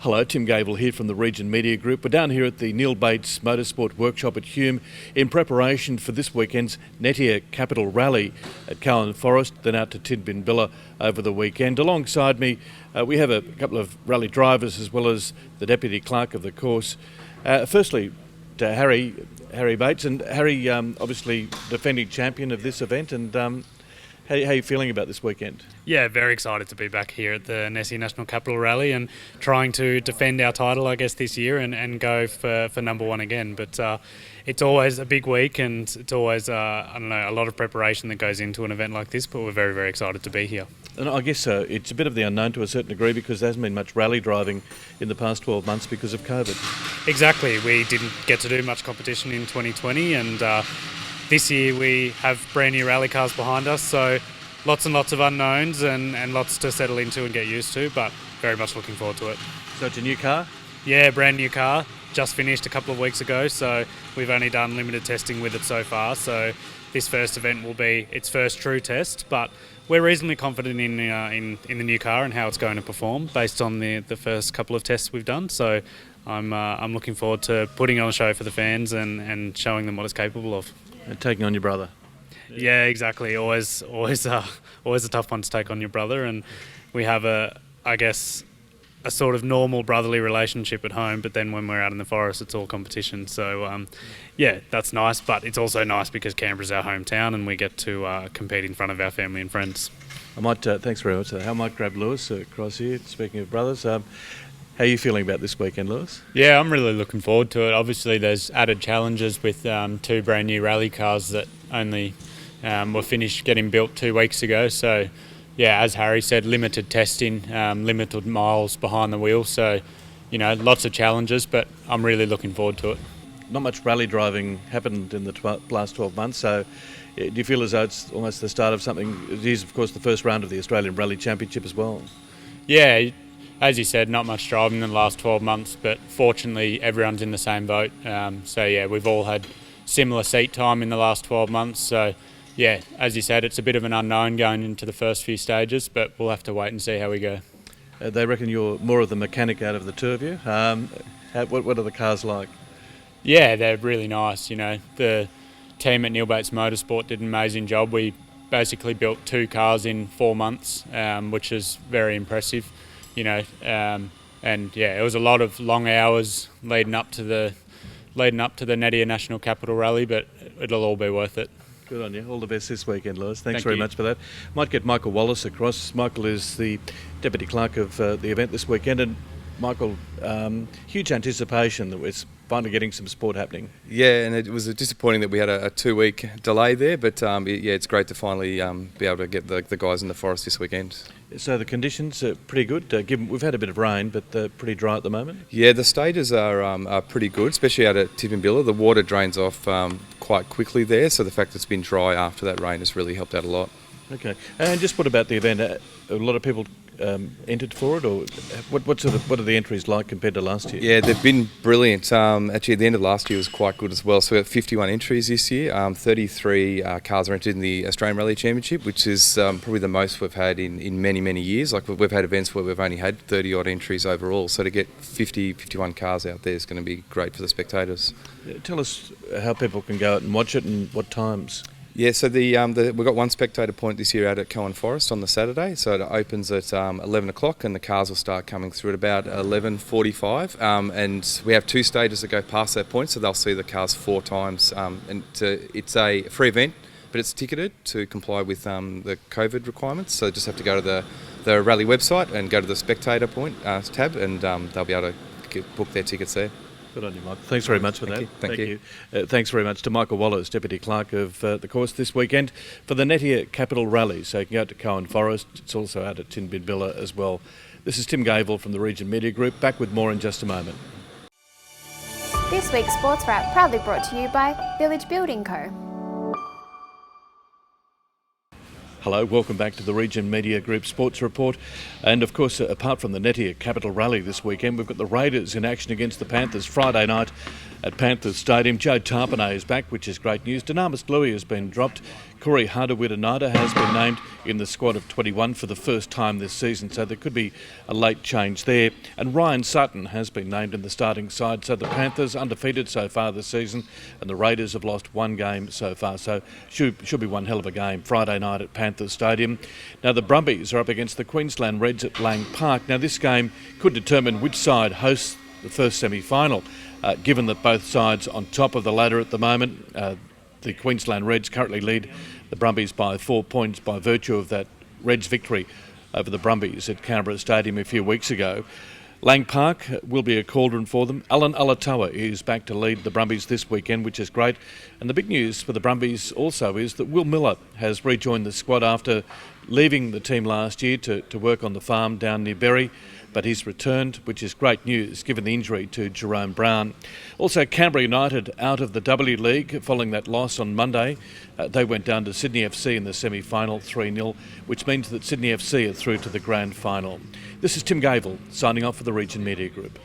Hello, Tim Gavel here from the Region Media Group. We're down here at the Neil Bates Motorsport Workshop at Hume in preparation for this weekend's Netier Capital Rally at Cowan Forest, then out to Tidbinbilla over the weekend. Alongside me, we have a couple of rally drivers as well as the Deputy Clerk of the course. Firstly, to Harry Bates. And Harry, obviously defending champion of this event, and how are you feeling about this weekend? Yeah, very excited to be back here at the Netier National Capital Rally and trying to defend our title, I guess, this year and go for number one again. But it's always a big week, and it's always, a lot of preparation that goes into an event like this, but we're very, very excited to be here. And I guess it's a bit of the unknown to a certain degree because there hasn't been much rally driving in the past 12 months because of COVID. Exactly. We didn't get to do much competition in 2020, and this year we have brand new rally cars behind us, so lots and lots of unknowns and lots to settle into and get used to, but very much looking forward to it. So it's a new car? Yeah, brand new car. Just finished a couple of weeks ago, so we've only done limited testing with it so far. So this first event will be its first true test, but we're reasonably confident in the new car and how it's going to perform based on the first couple of tests we've done. So I'm looking forward to putting on a show for the fans and showing them what it's capable of. And taking on your brother. Yeah, exactly. Always a tough one to take on your brother, and we have a sort of normal brotherly relationship at home, but then when we're out in the forest, it's all competition. So, that's nice, but it's also nice because Canberra's our hometown and we get to compete in front of our family and friends. I might, thanks very much. I might grab Lewis across here, speaking of brothers. How are you feeling about this weekend, Lewis? Yeah, I'm really looking forward to it. Obviously, there's added challenges with two brand new rally cars that only were finished getting built 2 weeks ago. So, yeah, as Harry said, limited testing, limited miles behind the wheel. So, lots of challenges, but I'm really looking forward to it. Not much rally driving happened in the last 12 months, so do you feel as though it's almost the start of something? It is, of course, the first round of the Australian Rally Championship as well. Yeah, as you said, not much driving in the last 12 months, but fortunately everyone's in the same boat. We've all had similar seat time in the last 12 months. So, yeah, as you said, it's a bit of an unknown going into the first few stages, but we'll have to wait and see how we go. They reckon you're more of the mechanic out of the two of you. What are the cars like? Yeah, they're really nice. The team at Neil Bates Motorsport did an amazing job. We basically built 2 cars in 4 months, which is very impressive. It was a lot of long hours leading up to the Netier National Capital Rally, but it'll all be worth it. Good on you. All the best this weekend, Lewis. Thanks Thank very you. much for that. Might get Michael Wallace across. Michael is the Deputy Clerk of the event this weekend, and Michael, huge anticipation that we're finally getting some sport happening. Yeah, and it was disappointing that we had a 2-week delay there, but it's great to finally be able to get the guys in the forest this weekend. So the conditions are pretty good, given we've had a bit of rain, but they're pretty dry at the moment. Yeah, the stages are pretty good, especially out at Tidbinbilla. The water drains off quite quickly there, so the fact that it's been dry after that rain has really helped out a lot. Okay, and just what about the event? A lot of people entered for it, or what are the entries like compared to last year? Yeah, they've been brilliant. Actually, the end of last year was quite good as well. So we have 51 entries this year. 33 cars are entered in the Australian Rally Championship, which is probably the most we've had in many, many years. Like we've had events where we've only had 30 odd entries overall. So to get 51 cars out there is going to be great for the spectators. Tell us how people can go out and watch it and what times. Yeah, so we've got one spectator point this year out at Cowan Forest on the Saturday. So it opens at 11 o'clock and the cars will start coming through at about 11:45. And we have 2 stages that go past that point, so they'll see the cars 4 times. It's a free event, but it's ticketed to comply with the COVID requirements. So just have to go to the rally website and go to the spectator point tab, and they'll be able to book their tickets there. Good on you, Michael. Thanks very much for that. Thank you. Thanks very much to Michael Wallace, Deputy Clerk of the course this weekend for the Netier Capital Rally. So you can go out to Cowan Forest. It's also out at Tidbinbilla as well. This is Tim Gavel from the Region Media Group. Back with more in just a moment. This week's Sports Wrap proudly brought to you by Village Building Co. Hello, welcome back to the Region Media Group Sports Report. And of course, apart from the Netier Capital Rally this weekend, we've got the Raiders in action against the Panthers Friday night At Panthers Stadium, Joe Tarpanay is back, which is great news. Dynamis Louis has been dropped. Corey Hardawida-Nida has been named in the squad of 21 for the first time this season, so there could be a late change there. And Ryan Sutton has been named in the starting side, so the Panthers undefeated so far this season, and the Raiders have lost one game so far, so should be one hell of a game Friday night at Panthers Stadium. Now the Brumbies are up against the Queensland Reds at Lang Park. Now this game could determine which side hosts the first semi-final, given that both sides on top of the ladder at the moment. The Queensland Reds currently lead the Brumbies by 4 points by virtue of that Reds victory over the Brumbies at Canberra Stadium a few weeks ago. Lang Park will be a cauldron for them. Alan Alatoa is back to lead the Brumbies this weekend, which is great. And the big news for the Brumbies also is that Will Miller has rejoined the squad after leaving the team last year to work on the farm down near Berry. But he's returned, which is great news given the injury to Jerome Brown. Also, Canberra United out of the W League following that loss on Monday. They went down to Sydney FC in the semi-final 3-0, which means that Sydney FC are through to the grand final. This is Tim Gavel signing off for the Region Media Group.